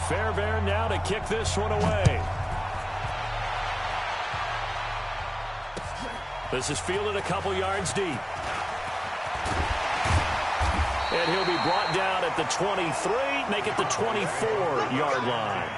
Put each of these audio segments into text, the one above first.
Fairbairn now to kick this one away. This is fielded a couple yards deep. And he'll be brought down at the 23, make it the 24-yard line.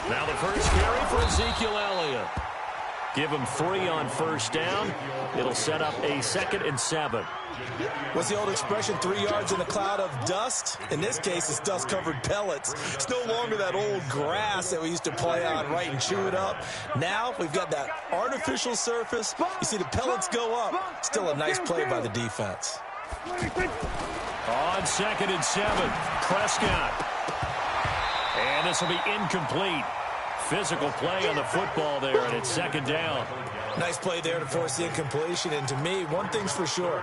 Now the first carry for Ezekiel Elliott. Give him 3 on first down. It'll set up a 2nd and 7. What's the old expression, 3 yards in a cloud of dust? In this case, it's dust-covered pellets. It's no longer that old grass that we used to play on, right, and chew it up. Now we've got that artificial surface. You see the pellets go up. Still a nice play by the defense. On 2nd and 7, Prescott. And this will be incomplete. Physical play on the football there, and it's 2nd down. Nice play there to force the incompletion. And to me, one thing's for sure.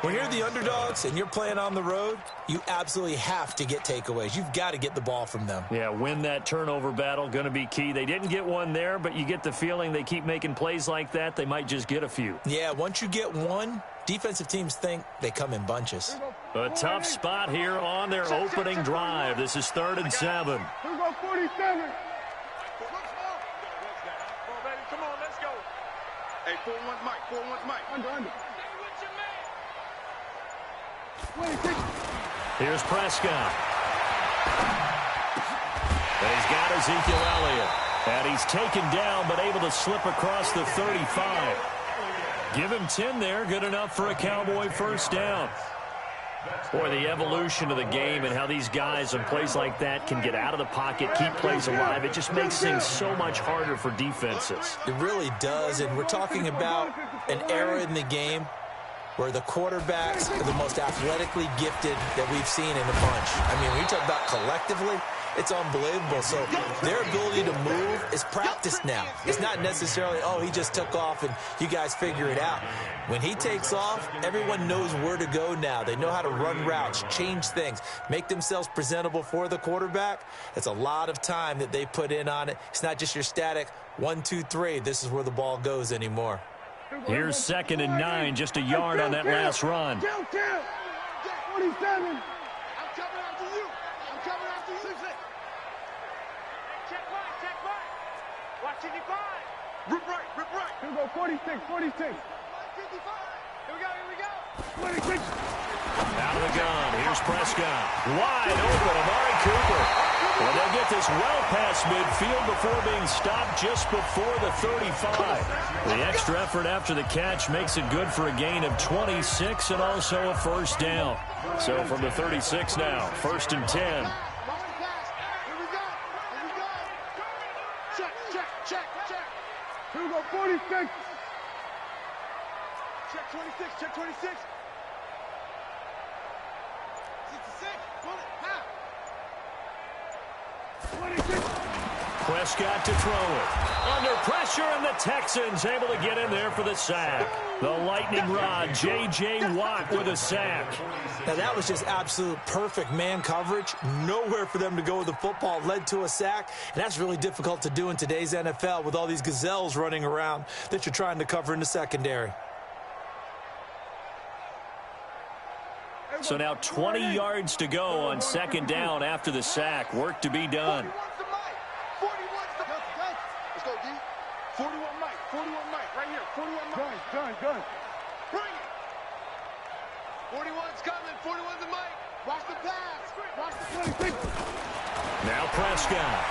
When you're the underdogs and you're playing on the road, you absolutely have to get takeaways. You've got to get the ball from them. Yeah, win that turnover battle, going to be key. They didn't get one there, but you get the feeling they keep making plays like that, they might just get a few. Yeah, once you get one, defensive teams think they come in bunches. A tough spot here on their opening drive. This is 3rd and 7. Here go 47. Come on, let's go. Hey, 4-1's Mike. 4-1's Mike. Under. Here's Prescott. And he's got Ezekiel Elliott. And he's taken down, but able to slip across the 35. Give him 10 there. Good enough for a Cowboy first down. Boy, the evolution of the game and how these guys on plays like that can get out of the pocket, keep plays alive, it just makes things so much harder for defenses. It really does, and we're talking about an era in the game where the quarterbacks are the most athletically gifted that we've seen in a bunch. I mean, when you talk about collectively, it's unbelievable. So their ability to move is practiced now. It's not necessarily, oh, he just took off and you guys figure it out. When he takes off, everyone knows where to go now. They know how to run routes, change things, make themselves presentable for the quarterback. It's a lot of time that they put in on it. It's not just your static 1, 2, 3. This is where the ball goes anymore. Here's 2nd and 9, just a yard on that last run. 47. I'm coming after you. I'm coming after you. Check right. Watch it, Rip right. Here we go, 46. Here we go. 26. Out of the gun. Here's Prescott. Wide open, Amari Cooper. And they'll get this well past midfield before being stopped just before the 35. The extra effort after the catch makes it good for a gain of 26 and also a first down. So from the 36 now, 1st and 10. Here we go. Check. Here we go, 46. Check 26. 66. Pull it. Half. 26. Prescott to throw it. Under pressure, and the Texans able to get in there for the sack. The lightning rod, J.J. Watt with a sack. Now, that was just absolute perfect man coverage. Nowhere for them to go with the football. Led to a sack, and that's really difficult to do in today's NFL with all these gazelles running around that you're trying to cover in the secondary. So now 20 yards to go on 2nd down after the sack. Work to be done. 41's the Mike. Let's go, D. 41 Mike. Right here. 41 Mike. Gun. Bring it. 41's coming. 41's the Mike. Watch the pass. Watch the 26. Now Prescott.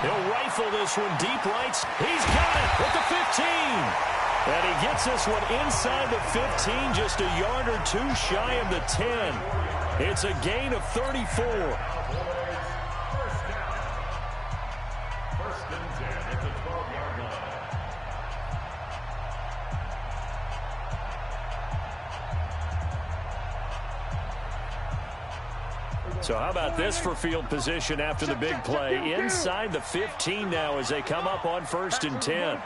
He'll rifle this one deep right. He's got it at the 15. And he gets this one inside the 15, just a yard or two shy of the 10. It's a gain of 34. So how about this for field position after the big play? Inside the 15 now as they come up on 1st and 10.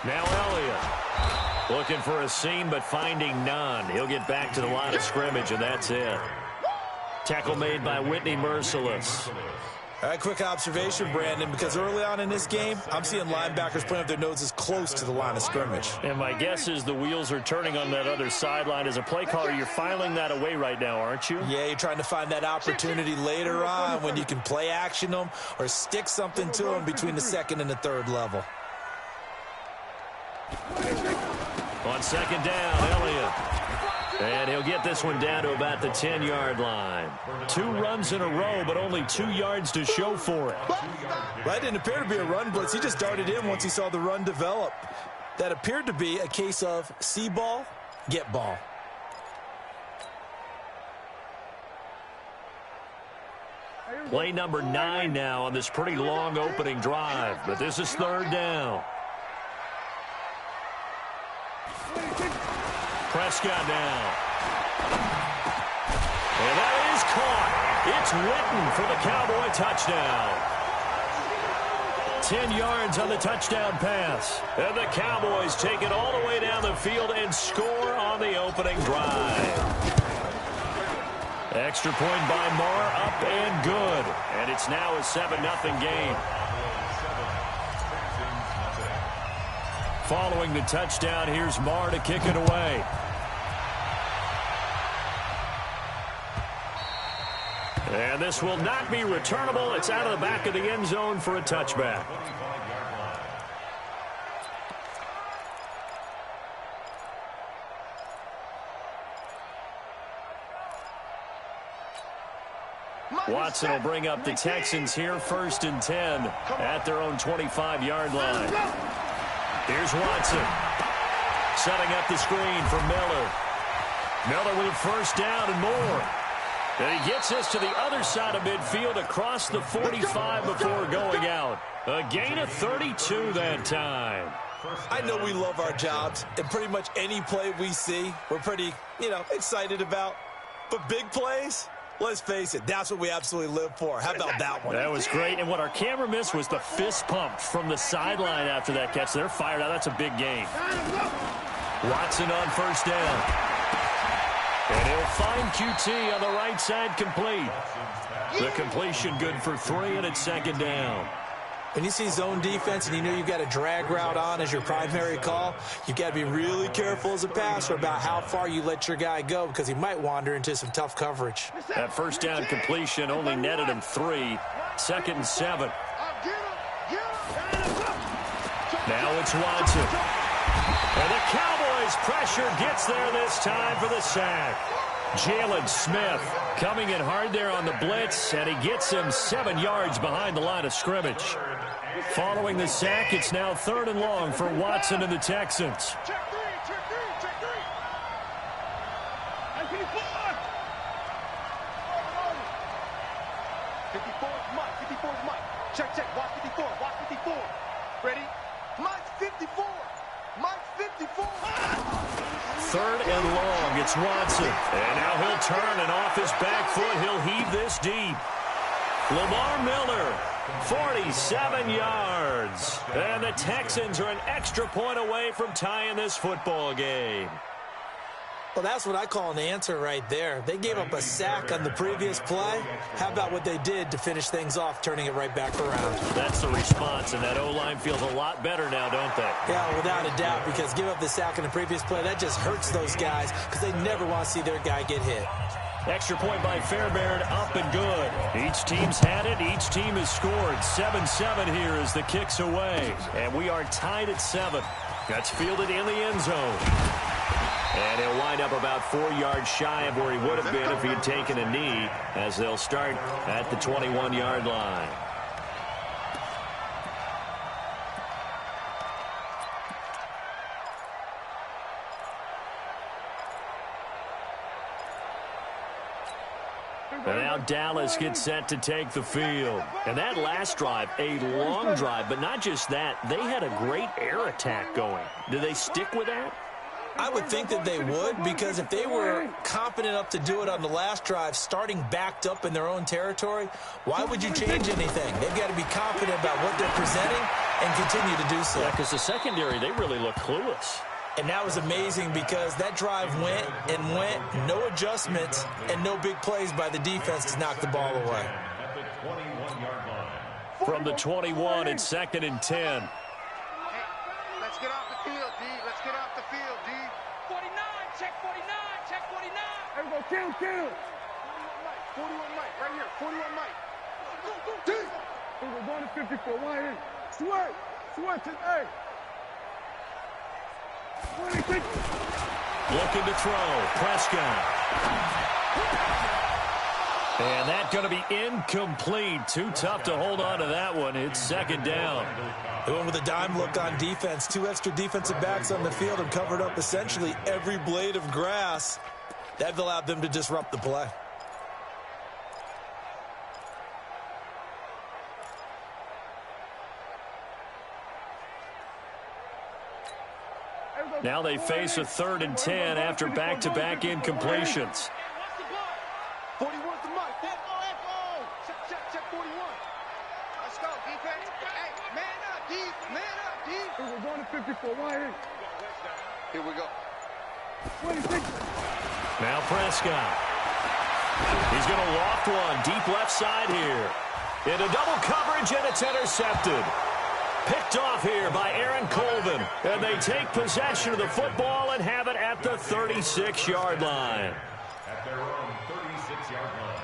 Now Elliott looking for a seam but finding none. He'll get back to the line of scrimmage, and that's it. Tackle made by Whitney Merciless. All right, quick observation, Brandon, because early on in this game, I'm seeing linebackers putting up their noses close to the line of scrimmage. And my guess is the wheels are turning on that other sideline. As a play caller, you're filing that away right now, aren't you? Yeah, you're trying to find that opportunity later on when you can play action them or stick something to them between the 2nd and the 3rd level. On 2nd down, Elliott. And he'll get this one down to about the 10-yard line. 2 runs in a row, but only 2 yards to show for it. That didn't appear to be a run blitz. He just darted in once he saw the run develop. That appeared to be a case of see ball, get ball. Play number 9 now on this pretty long opening drive, but this is 3rd down. Prescott now. And that is caught. It's Witten for the Cowboy touchdown. 10 yards on the touchdown pass. And the Cowboys take it all the way down the field and score on the opening drive. Extra point by Marr, up and good. And it's now a 7-0 game. Following the touchdown, here's Marr to kick it away. And this will not be returnable. It's out of the back of the end zone for a touchback. Watson will bring up the Texans here, 1st and 10 at their own 25-yard line. Here's Watson setting up the screen for Miller. Miller with a 1st down and more. And he gets this to the other side of midfield across the 45 before going out. A gain of 32 that time. I know we love our jobs, and pretty much any play we see, we're pretty, excited about. But big plays, let's face it, that's what we absolutely live for. How about that one? That was great. And what our camera missed was the fist pump from the sideline after that catch. They're fired out. That's a big gain. Watson on 1st down. And he'll find QT on the right side complete. The completion good for 3, and it's 2nd down. When you see zone defense and you know you've got a drag route on as your primary call, you've got to be really careful as a passer about how far you let your guy go because he might wander into some tough coverage. That 1st down completion only netted him 3. 2nd and 7. Now it's Watson. And the Cowboys pressure gets there this time for the sack. Jalen Smith coming in hard there on the blitz, and he gets him 7 yards behind the line of scrimmage. Following the sack, it's now 3rd and long for Watson and the Texans. Check 3, check 3, check 3. I see 54 is Mike, 54 is Mike. Check, check, watch 54, watch 54. Ready? Mike's 54. Mike's 54. 3rd and long, it's Watson. And now he'll turn, and off his back foot, he'll heave this deep. Lamar Miller, 47 yards. And the Texans are an extra point away from tying this football game. Well, that's what I call an answer right there. They gave up a sack on the previous play. How about what they did to finish things off, turning it right back around? That's the response, and that O-line feels a lot better now, don't they? Yeah, without a doubt, because give up the sack on the previous play, that just hurts those guys because they never want to see their guy get hit. Extra point by Fairbairn, up and good. Each team's had it. Each team has scored. 7-7 here as the kick's away. And we are tied at 7. That's fielded in the end zone. And he'll wind up about 4 yards shy of where he would have been if he had taken a knee, as they'll start at the 21-yard line. And now Dallas gets set to take the field. And that last drive, a long drive, but not just that. They had a great air attack going. Do they stick with that? I would think that they would, because if they were confident enough to do it on the last drive, starting backed up in their own territory, why would you change anything? They've got to be confident about what they're presenting and continue to do so. Yeah, because the secondary, they really look clueless. And that was amazing because that drive went and went, no adjustments, and no big plays by the defense to knock the ball away. From the 21, it's 2nd and 10. Hey, let's get off the field, D. Let's get off the field, D. 49, check 49, check 49. Hey, go kill. 41 Mike, right here. 41 Mike. D. We're going to 54. Why in? Switch it, hey. 26. Looking to throw. Prescott. And that's going to be incomplete. Too tough to hold on to that one. It's 2nd down. They went with a dime look on defense. 2 extra defensive backs on the field and covered up essentially every blade of grass. That allowed them to disrupt the play. Now they face a 3rd and 10 after back-to-back incompletions. 41's the Mike. Echo. Check 41. Let's go, defense. Hey, man up, D. Man up, D. We're going to 54. Why in? Here we go. 26. Now Prescott. He's going to loft one deep left side here. Into double coverage, and it's intercepted. Picked off here by Aaron Colvin. And they take possession of the football and have it at the 36-yard line. At their own 36-yard line.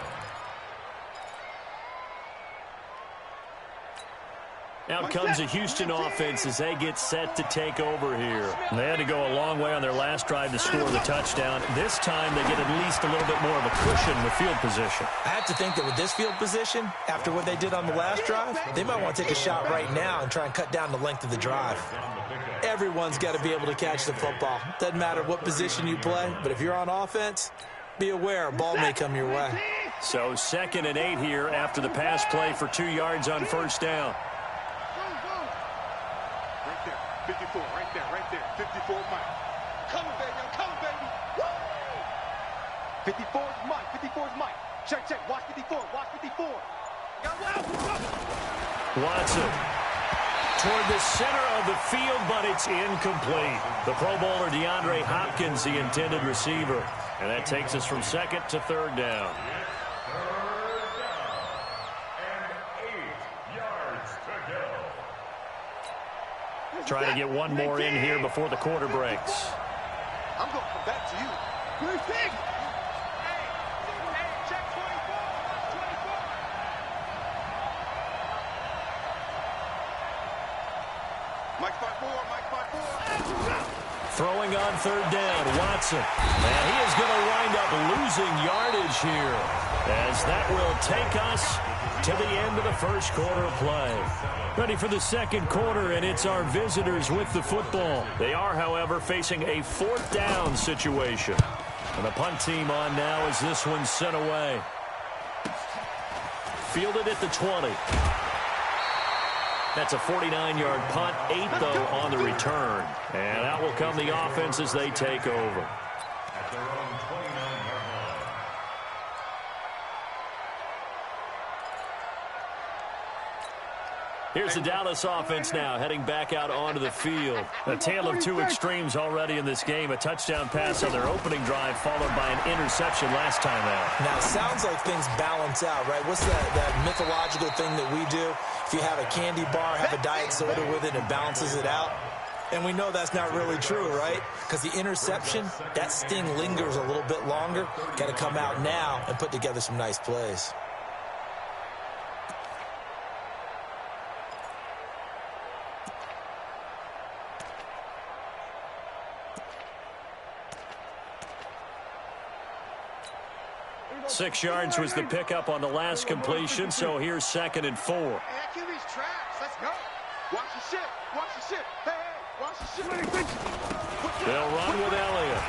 Out comes the Houston offense as they get set to take over here. They had to go a long way on their last drive to score the touchdown. This time they get at least a little bit more of a cushion with field position. I have to think that with this field position, after what they did on the last drive, they might want to take a shot right now and try and cut down the length of the drive. Everyone's got to be able to catch the football. Doesn't matter what position you play, but if you're on offense, be aware a ball may come your way. So 2nd and 8 here after the pass play for 2 yards on 1st down. 54, right there. 54 Mike. Coming, baby, I'm coming, baby. Woo! 54's Mike. Check. Watch 54. Watson toward the center of the field, but it's incomplete. The Pro Bowler DeAndre Hopkins, the intended receiver. And that takes us from 2nd to 3rd down. Trying to get one more in here before the quarter breaks. I'm going to come back to you. 26. Hey, check 24, watch 24. Mike 5-4. Throwing on 3rd down, Watson. And he is going to wind up losing yardage here, as that will take us to the end of the 1st quarter of play. Ready for the 2nd quarter, and it's our visitors with the football. They are, however, facing a 4th down situation. And the punt team on now as this one's sent away. Fielded at the 20. That's a 49-yard punt, 8, though, on the return. And out will come the offense as they take over. At their own 29-yard line. Here's the Dallas offense now, heading back out onto the field. A tale of 2 extremes already in this game. A touchdown pass on their opening drive, followed by an interception last time out. Now, it sounds like things balance out, right? What's that mythological thing that we do? If you have a candy bar, have a diet soda with it, it balances it out. And we know that's not really true, right? Because the interception, that sting lingers a little bit longer. Got to come out now and put together some nice plays. Six yards was the pickup on the last completion, so here's 2nd and 4. Hey, that QB's trash. Let's go. Watch your shit. Watch your shit. Hey, watch your shit. They'll run with Elliott.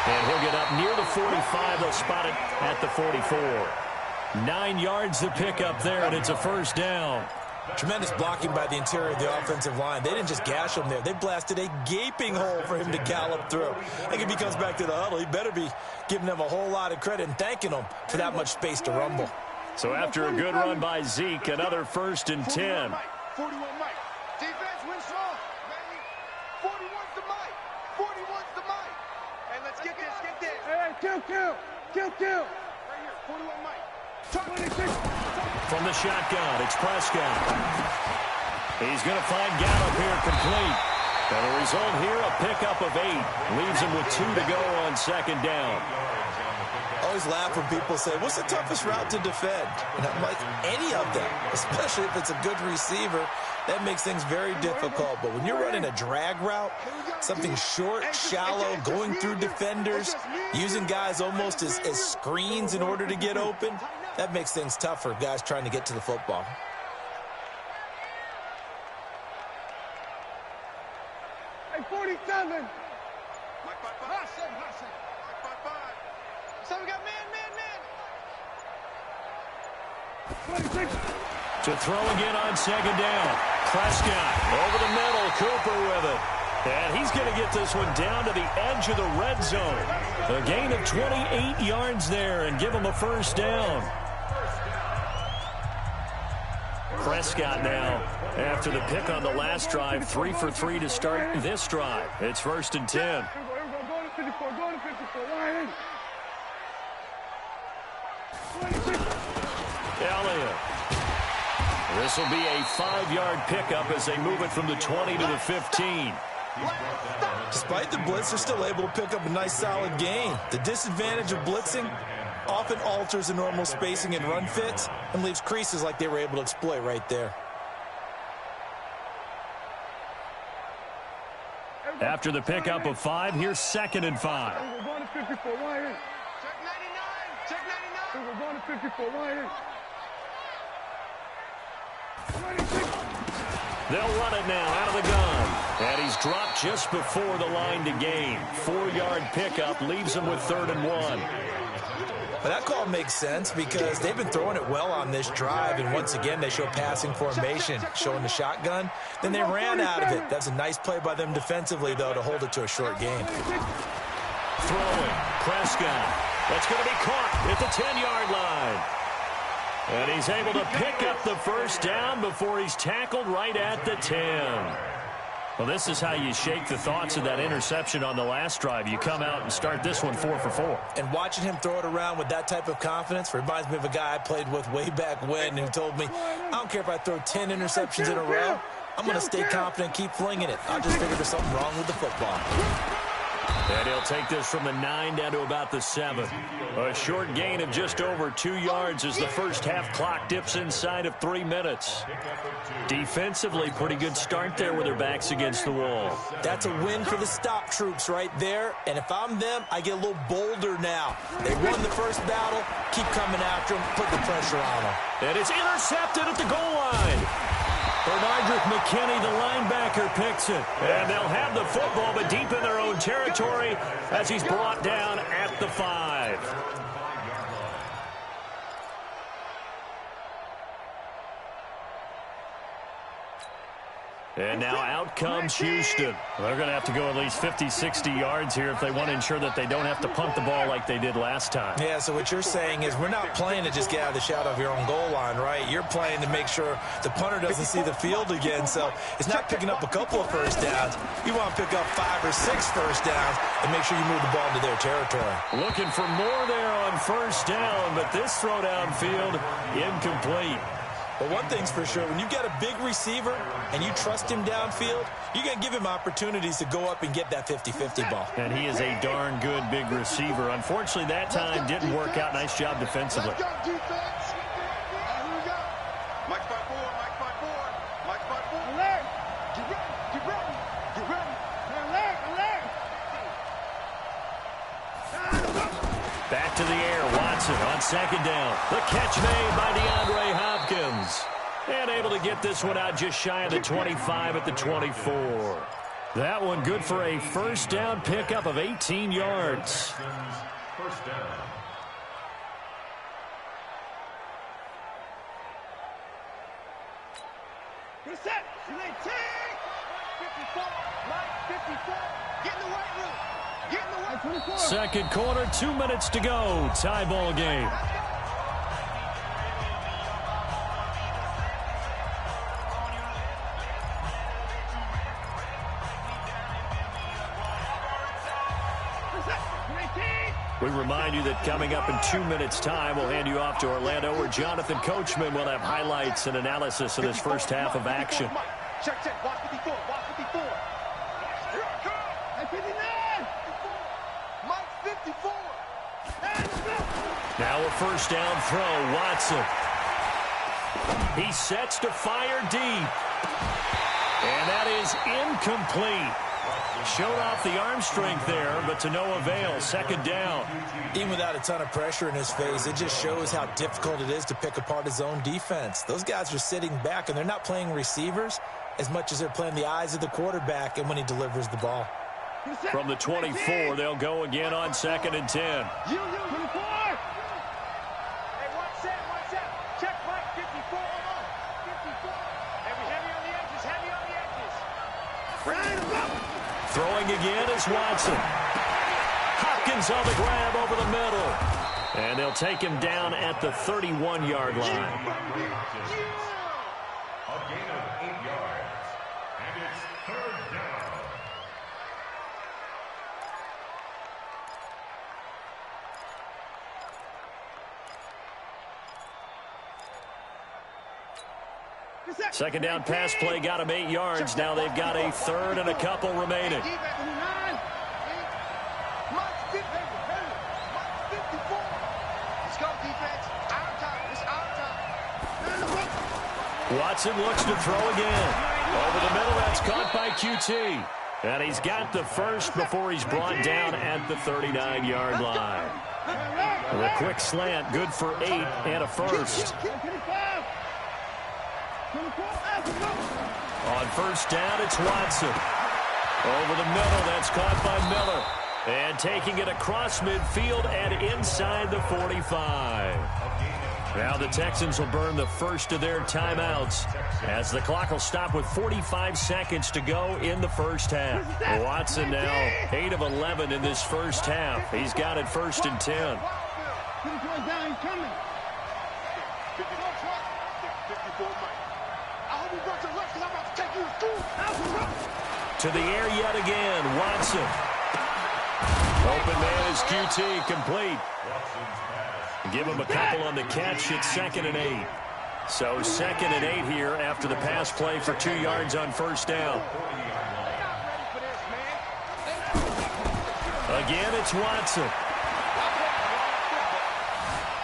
And he'll get up near the 45. They'll spot it at the 44. 9 yards to pick up there, and it's a 1st down. Tremendous blocking by the interior of the offensive line. They didn't just gash him there. They blasted a gaping hole for him to gallop through. I think if he comes back to the huddle, he better be giving them a whole lot of credit and thanking them for that much space to rumble. So after a good run by Zeke, another 1st and 10. 41 Mike. Defense, win strong. 41's the Mike. 41's the Mike. Hey, let's get this, get this. Hey, kill. Right here, 41 Mike. 26. From the shotgun, it's Prescott. He's going to find Gallup here complete. And the result here, a pickup of 8. Leaves him with 2 to go on 2nd down. I always laugh when people say, what's the toughest route to defend? And I'm like, any of them, especially if it's a good receiver. That makes things very difficult. But when you're running a drag route, something short, shallow, going through defenders, using guys almost as screens in order to get open, that makes things tough for guys trying to get to the football. Hey, 47. Mike 5-5. So we got man. 26. To throw again on 2nd down. Prescott over the middle. Cooper with it. And he's going to get this one down to the edge of the red zone. A gain of 28 yards there and give him a 1st down. Prescott now, after the pick on the last drive, 3 for 3 to start this drive. It's 1st and 10. Here we go. Going to 54. Why? 26. Elliott. This will be a 5-yard pickup as they move it from the 20 to the 15. Despite the blitz, they're still able to pick up a nice solid gain. The disadvantage of blitzing often alters the normal spacing and run fits and leaves creases like they were able to exploit right there. After the pickup of 5, here's 2nd and 5. We're going to 54. Why? Check 99. We're going to 54. Why? 26. They'll run it now out of the gun. And he's dropped just before the line to gain. 4-yard pickup leaves him with 3rd and 1. But that call makes sense because they've been throwing it well on this drive, and once again they show passing formation, showing the shotgun. Then they ran out of it. That's a nice play by them defensively, though, to hold it to a short gain. Throwing, Prescott. That's going to be caught at the 10-yard line. And he's able to pick up the 1st down before he's tackled right at the 10. Well, this is how you shake the thoughts of that interception on the last drive. You come out and start this one 4 for 4. And watching him throw it around with that type of confidence reminds me of a guy I played with way back when who told me, I don't care if I throw 10 interceptions in a row. I'm going to stay confident, keep flinging it. I'll just figure there's something wrong with the football. And he'll take this from the 9 down to about the 7. A short gain of just over 2 yards as the first half clock dips inside of 3 minutes. Defensively, pretty good start there with their backs against the wall. That's a win for the stop troops right there. And if I'm them, I get a little bolder now. They won the first battle. Keep coming after them. Put the pressure on them. And it's intercepted at the goal line. Bernardrick McKinney, the linebacker, picks it. And they'll have the football, but deep in their own territory as he's brought down at the 5. And now out comes Houston. They're going to have to go at least 50, 60 yards here if they want to ensure that they don't have to punt the ball like they did last time. Yeah, so what you're saying is we're not playing to just get out of the shadow of your own goal line, right? You're playing to make sure the punter doesn't see the field again. So it's not picking up a couple of first downs. You want to pick up 5 or 6 first downs and make sure you move the ball into their territory. Looking for more there on first down, but this throw downfield incomplete. But one thing's for sure, when you get a big receiver and you trust him downfield, you're going to give him opportunities to go up and get that 50-50 ball. And he is a darn good big receiver. Unfortunately, that time didn't work out. Nice job defensively. Let's go, defense. Here we go. Mike 5-4, Mike 5-4, Mike 5-4. Alert. Get ready, get ready, get ready. Alert. Back to the air, Watson on second down. The catch made by DeAndre Hopkins. And able to get this one out just shy of the 25 at the 24. That one good for a first down pickup of 18 yards. First down. Reset. You ain't 10. 54. Mike, 54. Get in the weight room. Get in the weight room. 24. Second quarter, 2 minutes to go. Tie ball game. We remind you that coming up in 2 minutes' time, we'll hand you off to Orlando, where Jonathan Coachman will have highlights and analysis of this first half of action. Check, check. Watch 54. Watch 54. Hey, 59. Mike, 54. Now a first down throw. Watson. He sets to fire deep. And that is incomplete. Showed off the arm strength there, but to no avail. Second down. Even without a ton of pressure in his face, it just shows how difficult it is to pick apart his own defense. Those guys are sitting back, and they're not playing receivers as much as they're playing the eyes of the quarterback and when he delivers the ball. From the 24, they'll go again on 2nd and 10. You, 24. Hey, one set. Check, Mike, 54. 54. Heavy on the edges. Heavy on the edges. Throwing again is Watson. Hopkins on the grab over the middle. And they'll take him down at the 31-yard line. A gain of 8 yards. And it's third down. Second down pass play got him 8 yards. Now they've got a third and a couple remaining. Mike, 54. Let's go, defense. Our time. It's our time. Watson looks to throw again. Over the middle, that's caught by QT. And he's got the first before he's brought down at the 39-yard line. The quick slant, good for 8 and a first. On first down, it's Watson. Over the middle, that's caught by Miller. And taking it across midfield and inside the 45. Now the Texans will burn the first of their timeouts as the clock will stop with 45 seconds to go in the first half. Watson now 8 of 11 in this first half. He's got it 1st and 10. 54 down, he's coming. 54, Mike. I hope you brought your left because I'm about to take you to school. To the air yet again, Watson. Open man is QT, complete. Give him a couple on the catch. It's 2nd and 8. So 2nd and 8 here after the pass play for 2 yards on first down. Again, it's Watson.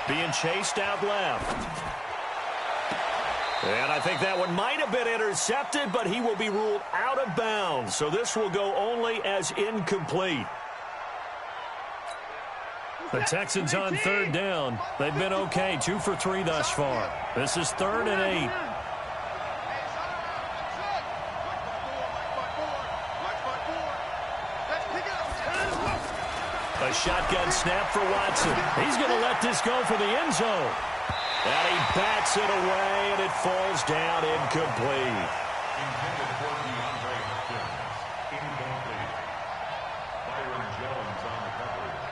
Being chased out left. And I think that one might have been intercepted, but he will be ruled out of bounds. So this will go only as incomplete. The Texans on third down. They've been okay, 2 for 3 thus far. This is 3rd and 8. A shotgun snap for Watson. He's going to let this go for the end zone. And he bats it away, and it falls down incomplete. Intended for DeAndre Hopkins. Incomplete. Byron Jones on the coverage.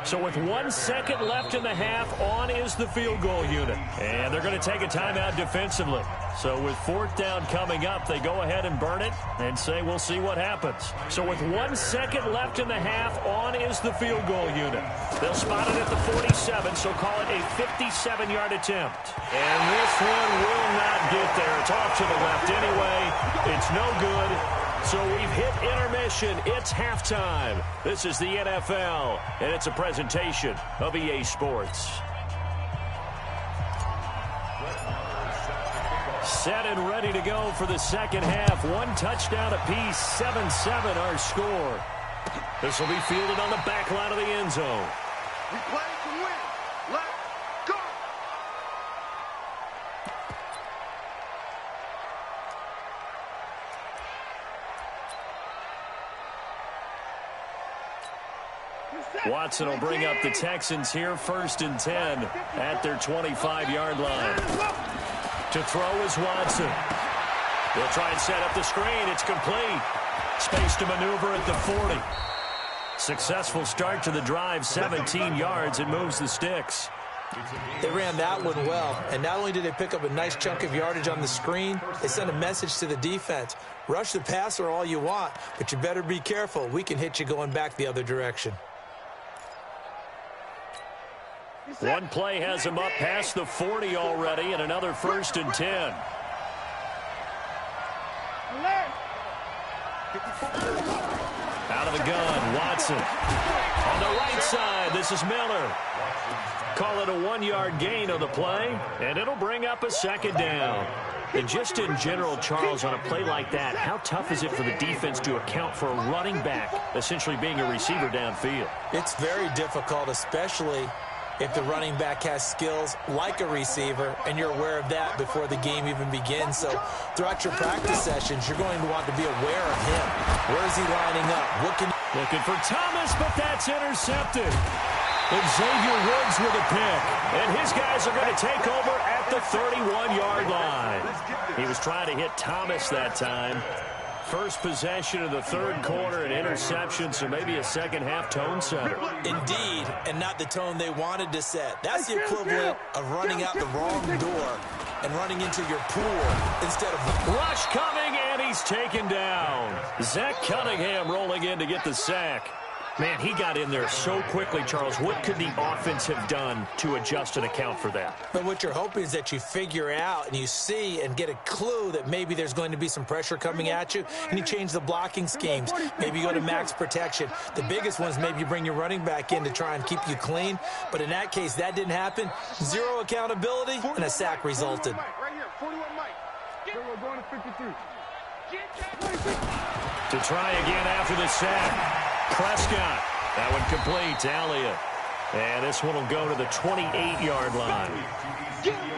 So with 1 second left in the half, on is the field goal unit. And they're going to take a timeout defensively. So with 4th down coming up, they go ahead and burn it and say we'll see what happens. So with 1 second left in the half, on is the field goal unit. They'll spot it at the 47, so call it a 57-yard attempt. And this one will not get there. It's off to the left anyway. It's no good. So we've hit intermission. It's halftime. This is the NFL, and it's a presentation of EA Sports. Set and ready to go for the second half. 1 touchdown apiece, 7-7 our score. This will be fielded on the back line of the end zone. We play to win. Let's go. Watson will bring up the Texans here, 1st and 10 at their 25-yard line. To throw is Watson. They'll try and set up the screen. It's complete. Space to maneuver at the 40. Successful start to the drive, 17 yards. It moves the sticks. They ran that one well, and not only did they pick up a nice chunk of yardage on the screen, they sent a message to the defense. Rush the passer all you want, but you better be careful. We can hit you going back the other direction. One play has him up past the 40 already, and another 1st and 10. Out of the gun, Watson. On the right side, this is Miller. Call it a 1-yard gain on the play, and it'll bring up a 2nd down. And just in general, Charles, on a play like that, how tough is it for the defense to account for a running back essentially being a receiver downfield? It's very difficult, especially if the running back has skills like a receiver, and you're aware of that before the game even begins. So throughout your practice sessions, you're going to want to be aware of him. Where is he lining up? Looking for Thomas, but that's intercepted. And Xavier Woods with a pick. And his guys are going to take over at the 31-yard line. He was trying to hit Thomas that time. First possession of the 3rd quarter, an interception, so maybe a second-half tone setter. Indeed, and not the tone they wanted to set. That's the equivalent of running out the wrong door and running into your pool instead of... Rush coming, and he's taken down. Zach Cunningham rolling in to get the sack. Man, he got in there so quickly, Charles. What could the offense have done to adjust and account for that? But what you're hoping is that you figure out and you see and get a clue that maybe there's going to be some pressure coming at you, and you change the blocking schemes. Maybe you go to max protection. The biggest one is maybe you bring your running back in to try and keep you clean. But in that case, that didn't happen. Zero accountability, and a sack resulted. Right here, 41 Mike. We're going to 53. To try again after the sack. Prescott. That one complete to Elliott. And this one will go to the 28-yard line.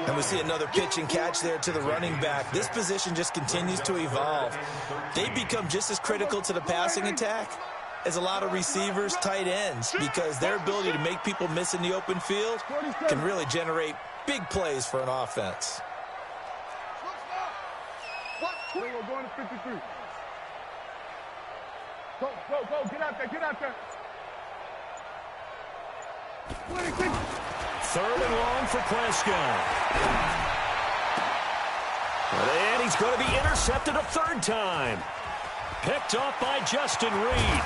And we see another pitch and catch there to the running back. This position just continues to evolve. They become just as critical to the passing attack as a lot of receivers, tight ends, because their ability to make people miss in the open field can really generate big plays for an offense. We're going to 53. Go, get out there. 3rd and long for Prescott. And he's going to be intercepted a 3rd time. Picked off by Justin Reed.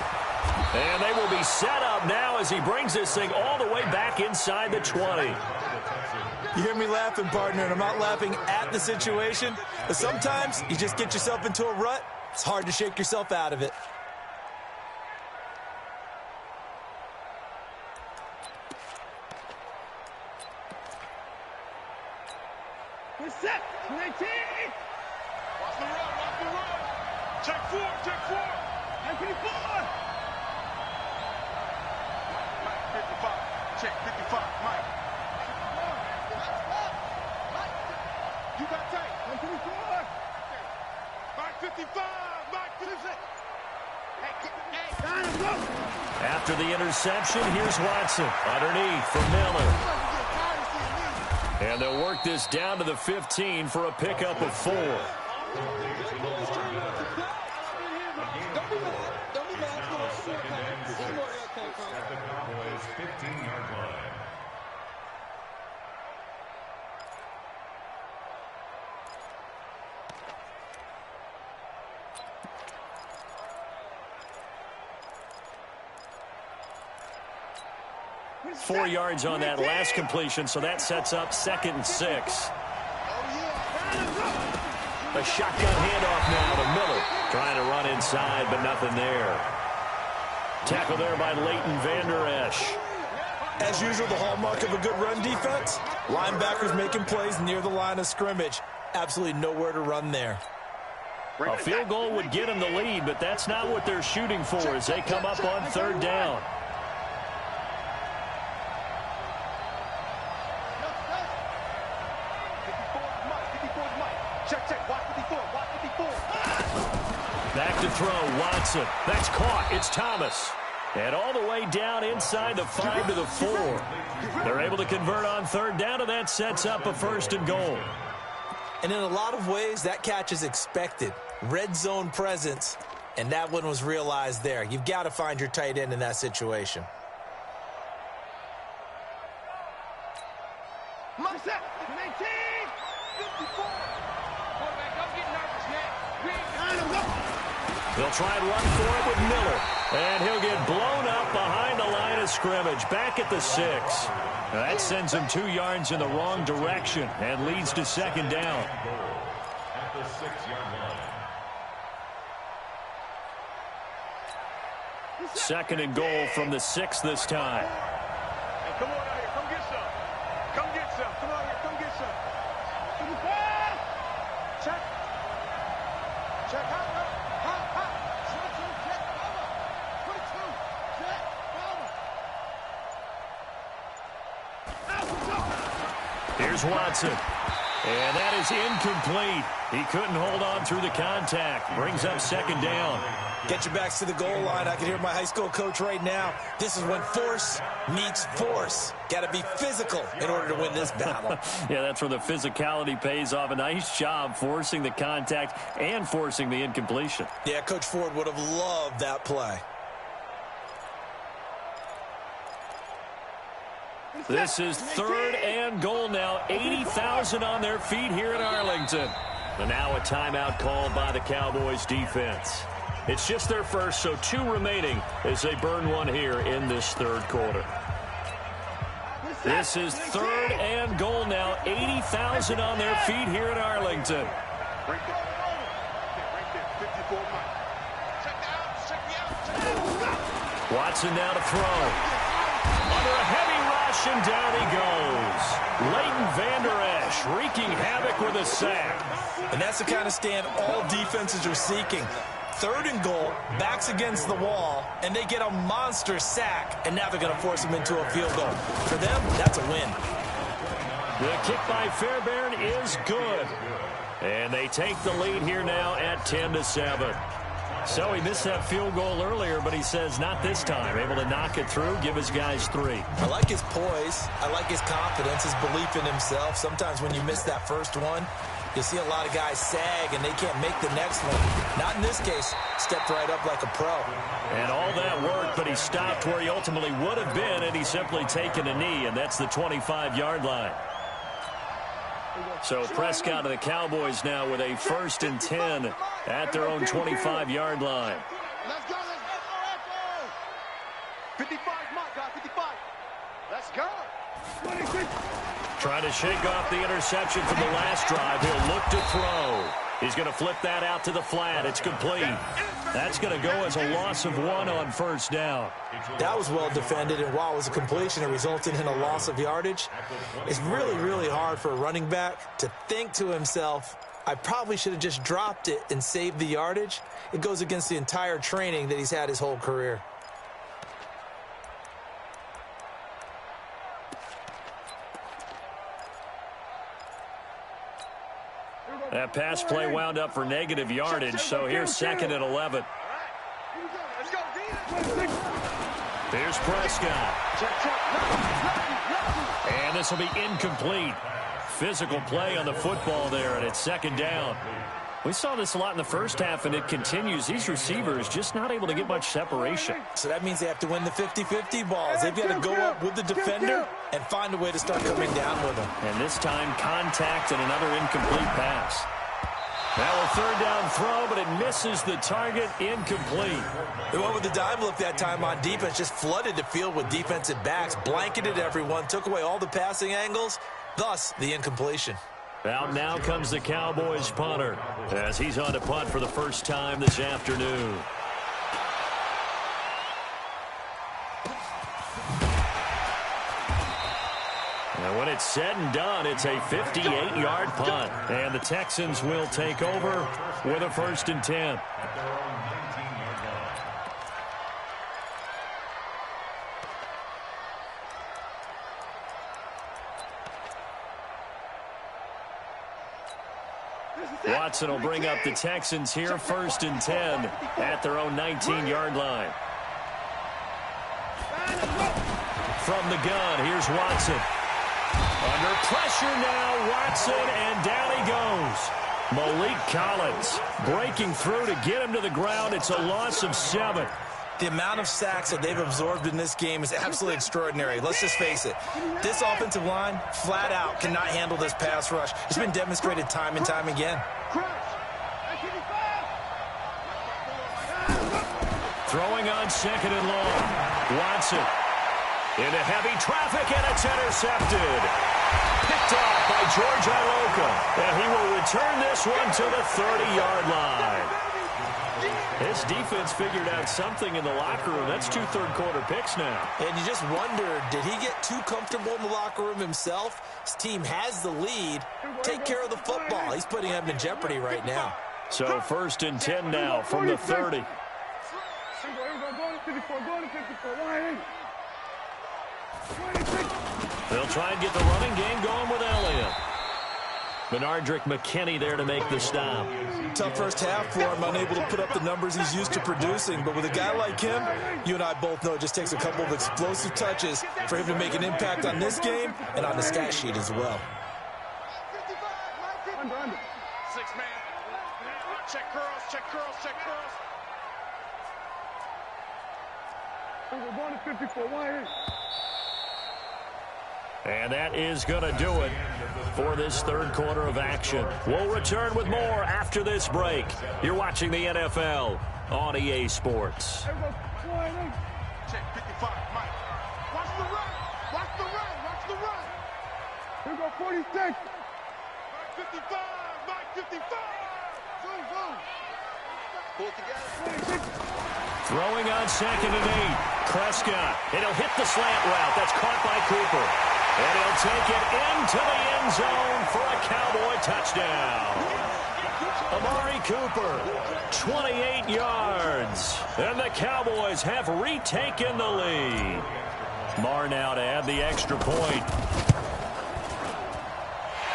And they will be set up now as he brings this thing all the way back inside the 20. You hear me laughing, partner, and I'm not laughing at the situation, but sometimes you just get yourself into a rut. It's hard to shake yourself out of it. Set. 19. Watch the run. Check 4. Anthony Ford. Mike, 55. Check 55. Mike. You got tape. Anthony Ford. Mike 55. Mike 56. After the interception, here's Watson. Underneath for Miller. And they'll work this down to the 15 for a pickup of 4. Four yards on that last completion, so that sets up 2nd and 6. A shotgun handoff now to Miller. Trying to run inside, but nothing there. Tackle there by Leighton Vander Esch. As usual, the hallmark of a good run defense, linebackers making plays near the line of scrimmage. Absolutely nowhere to run there. A field goal would get them the lead, but that's not what they're shooting for as they come up on 3rd down. Back to throw, Watson. That's caught. It's Thomas. And all the way down inside the 5 to the 4. They're able to convert on 3rd down, and that sets up a 1st and goal. And in a lot of ways, that catch is expected. Red zone presence, and that one was realized there. You've got to find your tight end in that situation. They'll try and run for it with Miller. And he'll get blown up behind the line of scrimmage, back at the 6. That sends him 2 yards in the wrong direction and leads to second down. At the 6-yard line. Second and goal from the 6 this time. Hey, come on out here. Come get some. Come get some. Come on here. Come get some. Check. Check. Hop. Check. Cover. 22. Check. Cover. Here's Watson. And that is incomplete. He couldn't hold on through the contact. Brings up second down. Get your backs to the goal line. I can hear my high school coach right now. This is when force meets force. Got to be physical in order to win this battle. Yeah, that's where the physicality pays off. A nice job forcing the contact and forcing the incompletion. Yeah, Coach Ford would have loved that play. This is third and goal now. 80,000 on their feet here in Arlington. And now a timeout called by the Cowboys defense. It's just their first, so 2 remaining as they burn one here in this third quarter. This is third and goal now. 80,000 on their feet here in Arlington. Right there. 54 Mike. Check the outs. Check the outs. Watson now to throw. Under a heavy rush, and down he goes. Leighton Vander Esch wreaking havoc with a sack. And that's the kind of stand all defenses are seeking. Third and goal, backs against the wall, and they get a monster sack, and now they're going to force him into a field goal. For them, that's a win. The kick by Fairbairn is good. And they take the lead here now at 10-7. So he missed that field goal earlier, but he says not this time. Able to knock it through, give his guys 3. I like his poise. I like his confidence, his belief in himself. Sometimes when you miss that first one, you see a lot of guys sag, and they can't make the next one. Not in this case. Stepped right up like a pro. And all that work, but he stopped where he ultimately would have been, and he's simply taken a knee, and that's the 25-yard line. So Prescott and the Cowboys now with a 1st and 10 at their own 25-yard line. Let's go. 55, Mike, guys. 55. Let's go. 26. Trying to shake off the interception from the last drive. He'll look to throw. He's going to flip that out to the flat. It's complete. That's going to go as a loss of 1 on first down. That was well defended, and while it was a completion, it resulted in a loss of yardage. It's really, really hard for a running back to think to himself, I probably should have just dropped it and saved the yardage. It goes against the entire training that he's had his whole career. That pass play wound up for negative yardage, so here's 2nd and 11. Let's go. Here's Prescott. And this will be incomplete. Physical play on the football there, and it's 2nd down. We saw this a lot in the first half, and it continues. These receivers just not able to get much separation. So that means they have to win the 50-50 balls. They've got to go up with the defender and find a way to start coming down with them. And this time, contact and another incomplete pass. Now a 3rd down throw, but it misses the target, incomplete. They went with the dime look that time on defense, just flooded the field with defensive backs, blanketed everyone, took away all the passing angles, thus the incompletion. Out now comes the Cowboys punter as he's on to punt for the first time this afternoon. And when it's said and done, it's a 58-yard punt. And the Texans will take over with a 1st and 10. Watson will bring up the Texans here, 1st and 10 at their own 19-yard line. From the gun, here's Watson. Under pressure now, Watson, and down he goes. Malik Collins breaking through to get him to the ground. It's a loss of 7. The amount of sacks that they've absorbed in this game is absolutely extraordinary. Let's just face it. This offensive line, flat out, cannot handle this pass rush. It's been demonstrated time and time again. Throwing on 2nd and long. Watson into heavy traffic, and it's intercepted. Picked off by George Iloka, and he will return this one to the 30-yard line. This defense figured out something in the locker room. That's 2 third-quarter picks now. And you just wonder, did he get too comfortable in the locker room himself? His team has the lead. Take care of the football. He's putting them in jeopardy right now. So 1st and 10 now from the 30. They'll try and get the running game going with Elliott. Benardrick McKinney there to make the stop. Tough first half for him, unable to put up the numbers he's used to producing. But with a guy like him, you and I both know it just takes a couple of explosive touches for him to make an impact on this game and on the stat sheet as well. 6-man. Check curls, check curls, check curls. We're going to 54. Why ain't? And that is going to do it for this third quarter of action. We'll return with more after this break. You're watching the NFL on EA Sports. Check 55, Mike. Watch the run. Watch the run. Watch the run. Here go 46. Mike 55. Mike 55. Pull it together. 26. Throwing on 2nd and 8. Prescott. And he'll hit the slant route. That's caught by Cooper. And he'll take it into the end zone for a Cowboy touchdown. Amari Cooper, 28 yards. And the Cowboys have retaken the lead. Marr now to add the extra point.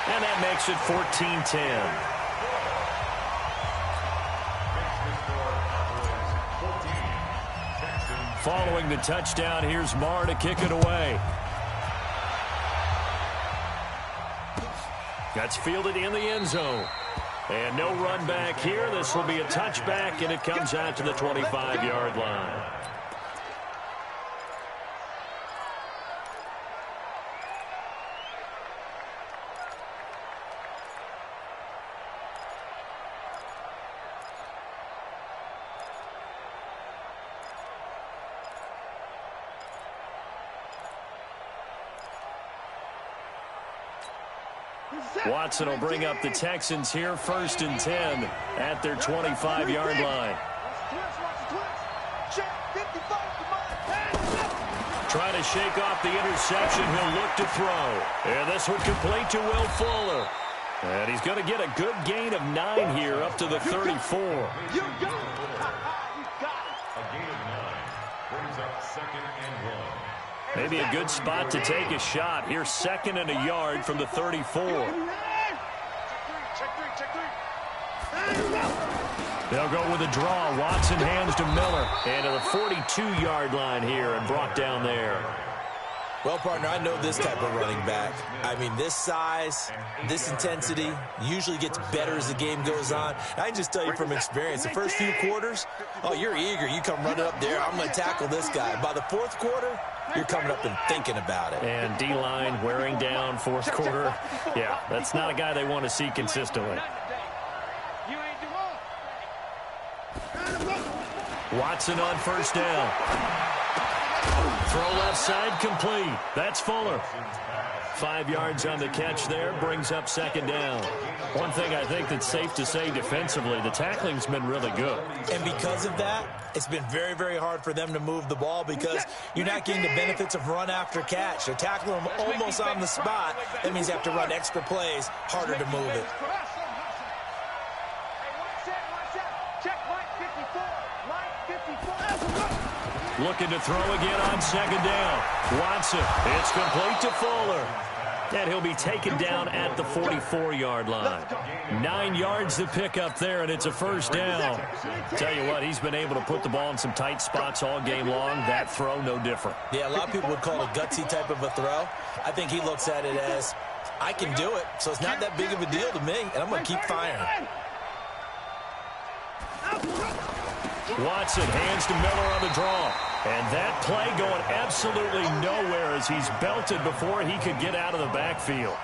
And that makes it 14-10. Following the touchdown, here's Marr to kick it away. That's fielded in the end zone. And no run back here. This will be a touchback, and it comes out to the 25-yard line. Watson will bring up the Texans here, 1st and 10 at their 25-yard line. Trying to shake off the interception. He'll look to throw. And this one complete to Will Fuller. And he's going to get a good gain of 9 here up to the 34. You got it. You got it. A gain of 9 brings up 2nd and 1. Maybe a good spot to take a shot. Here's 2nd and a yard from the 34. Check three. They'll go with a draw. Watson hands to Miller. And to the 42-yard line here and brought down there. Well, partner, I know this type of running back. I mean, this size, this intensity usually gets better as the game goes on. I can just tell you from experience, the first few quarters, oh, you're eager. You come running up there. I'm going to tackle this guy. By the 4th quarter, you're coming up and thinking about it. And D-line wearing down 4th quarter. Yeah, that's not a guy they want to see consistently. Watson on 1st down. Throw left side complete. That's Fuller. 5 yards on the catch there. Brings up 2nd down. One thing I think that's safe to say defensively, the tackling's been really good. And because of that, it's been very, very hard for them to move the ball because you're not getting the benefits of run after catch. They're tackling them almost on the spot. That means they have to run extra plays, harder to move it. Looking to throw again on 2nd down. Watson, it's complete to Fuller. And he'll be taken down at the 44-yard line. 9 yards to pick up there, and it's a first down. Tell you what, he's been able to put the ball in some tight spots all game long. That throw, no different. Yeah, a lot of people would call it a gutsy type of a throw. I think he looks at it as, I can do it, so it's not that big of a deal to me, and I'm going to keep firing. Watson hands to Miller on the draw. And that play going absolutely nowhere as he's belted before he could get out of the backfield.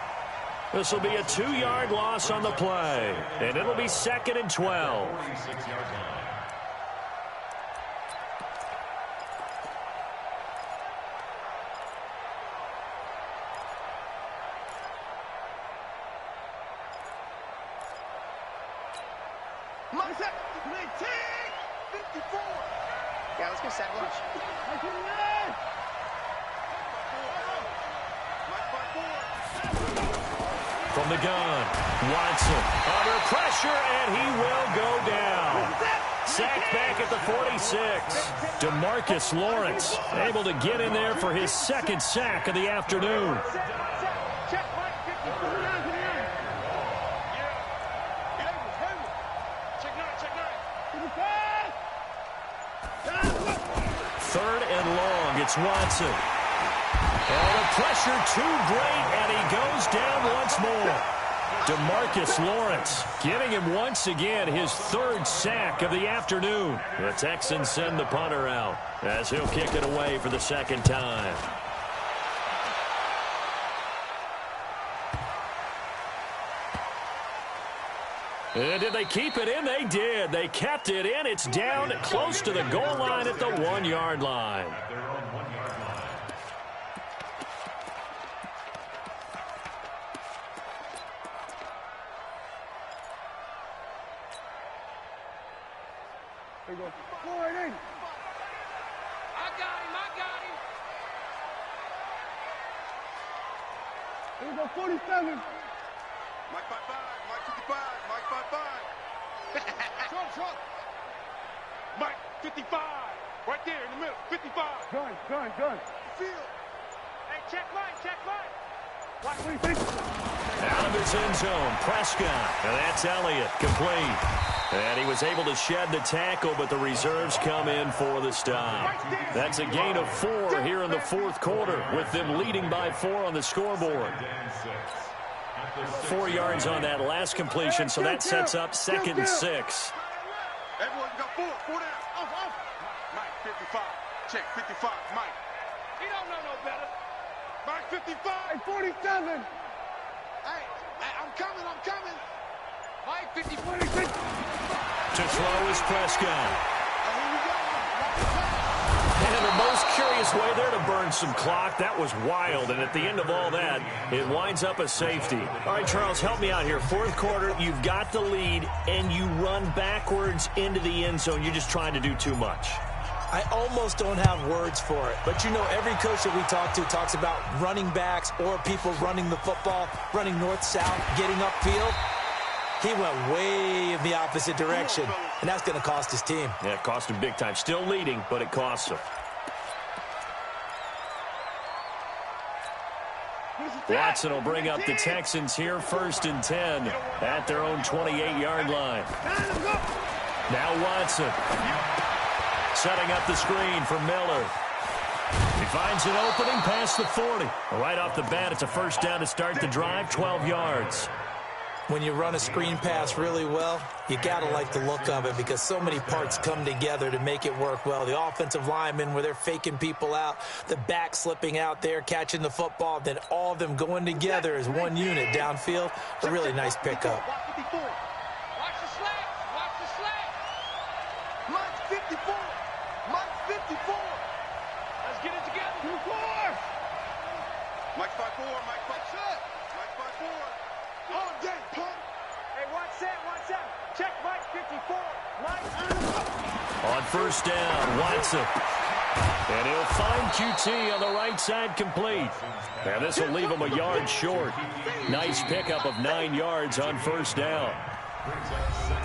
This will be a 2-yard loss on the play. And it'll be 2nd and 12. Yeah, let's go sack lunch. From the gun, Watson under pressure, and he will go down. Sacked back at the 46. DeMarcus Lawrence able to get in there for his 2nd sack of the afternoon. Third and long, it's Watson. And the pressure too great, and he goes down once more. DeMarcus Lawrence getting him once again, his 3rd sack of the afternoon. The Texans send the punter out as he'll kick it away for the 2nd time. And did they keep it in? They did. They kept it in. It's down close to the goal line at the 1-yard line. There you go. 480. I got him. There you go. 47. Mike 55, Mike 55, Mike 55. Short. Mike 55, right there in the middle, 55. Gun. Field. Hey, check Mike. Watch what he thinks. Out of his end zone, Prescott. And that's Elliott, complete. And he was able to shed the tackle, but the reserves come in for the stop. That's a gain of 4 here in the 4th quarter, with them leading by 4 on the scoreboard. 4 yards on that last completion, so that sets up 2nd and 6. Everyone, you got 4 down. Off. Mike 55, check 55, Mike. He don't know no better. Mike 55. Hey, 47. Hey, I'm coming. Mike 50. To throw is Prescott. And the most curious way there to burn some clock. That was wild, and at the end of all that, it winds up a safety. All right, Charles, help me out here. 4th quarter, you've got the lead, and you run backwards into the end zone. You're just trying to do too much. I almost don't have words for it. But, you know, every coach that we talk to talks about running backs or people running the football, running north-south, getting upfield. He went way in the opposite direction, and that's going to cost his team. Yeah, it cost him big time. Still leading, but it costs him. Watson will bring up the Texans here, 1st and 10 at their own 28-yard line. Now Watson setting up the screen for Miller. He finds an opening past the 40. Right off the bat, it's a first down to start the drive, 12 yards. When you run a screen pass really well, you got to like the look of it because so many parts come together to make it work well. The offensive linemen, where they're faking people out, the back slipping out there, catching the football, then all of them going together as one unit downfield. A really nice pickup. Watch the slack. Mike 54. Mike 54. Let's get it together. 2-4. Mike 54, Mike 56. Mike 54. All day, punk. Hey, watch that. Check Mike 54. On first down, Watson. And he'll find QT on the right side, complete. And this will leave him a yard short. Nice pickup of 9 yards on first down.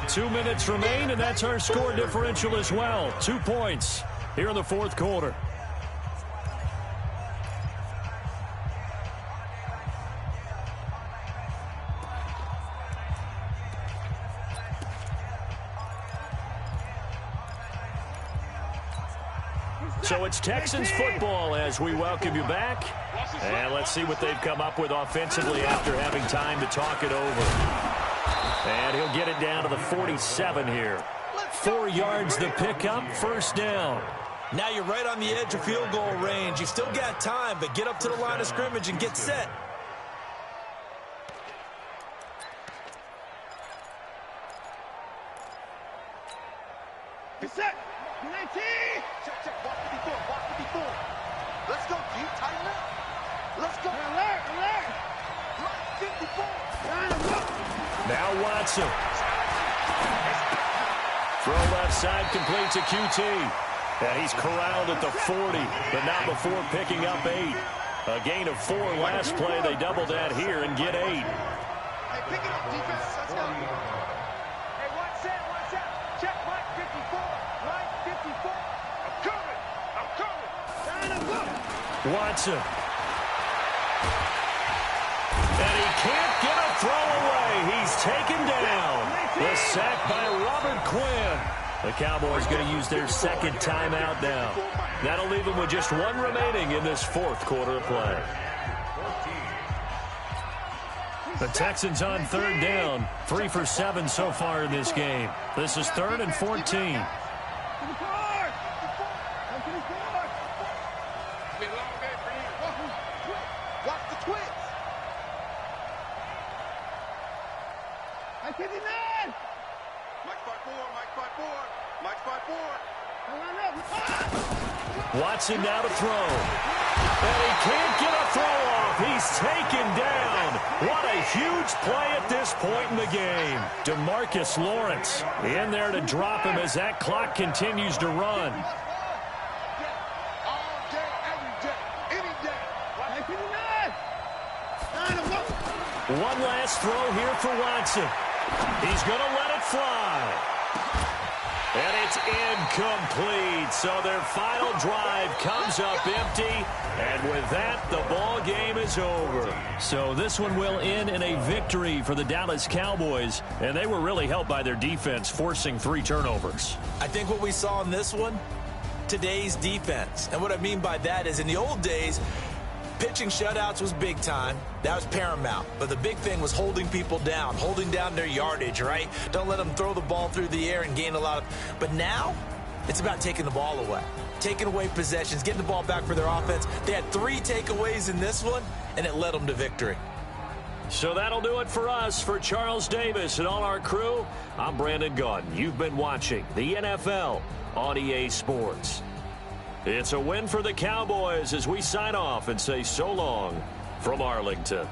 2 minutes remain, and that's our score differential as well. 2 points here in the 4th quarter. So it's Texans football as we welcome you back. And let's see what they've come up with offensively after having time to talk it over. And he'll get it down to the 47 here. 4 yards the pickup, first down. Now you're right on the edge of field goal range. You've still got time, but get up to the line of scrimmage and get set. Get set. 19. Check. Walk 54. Walk 54. Let's go, G. Tighten up. Let's go. Alert. Right 54. Line him up. Now Watson. Throw left side completes a QT. And he's corralled at the 40, but not before picking up 8. A gain of 4 last play. They double that here and get 8. Hey, pick it up, defense. Let's go. Hey, one set. Check, Mike 54. Mike 54. I'm coming. Line him up. Watson. And he can't get a throw away. He's taken down. The sack by Robert Quinn. The Cowboys going to use their second timeout now. That'll leave them with just 1 remaining in this 4th quarter of play. The Texans on 3rd down. 3 for 7 so far in this game. This is 3rd and 14. To the court. Come to the court. It's been a long day for you. Watch the twins. I 59. Mike 5-4. Mike 5-4. Line up. Watson now to throw. And he can't get a throw off. He's taken down. What a huge play at this point in the game. DeMarcus Lawrence in there to drop him as that clock continues to run. All day, every day, any day. I 59. Line him up. One last throw here for Watson. He's going to let it fly. And it's incomplete. So their final drive comes up empty. And with that, the ball game is over. So this one will end in a victory for the Dallas Cowboys. And they were really helped by their defense, forcing 3 turnovers. I think what we saw in this one, today's defense. And what I mean by that is in the old days, pitching shutouts was big time. That was paramount. But the big thing was holding people down, holding down their yardage, right? Don't let them throw the ball through the air and gain a lot of... But now, it's about taking the ball away. Taking away possessions, getting the ball back for their offense. They had 3 takeaways in this one, and it led them to victory. So that'll do it for us. For Charles Davis and all our crew, I'm Brandon Gaudin. You've been watching the NFL on EA Sports. It's a win for the Cowboys as we sign off and say so long from Arlington.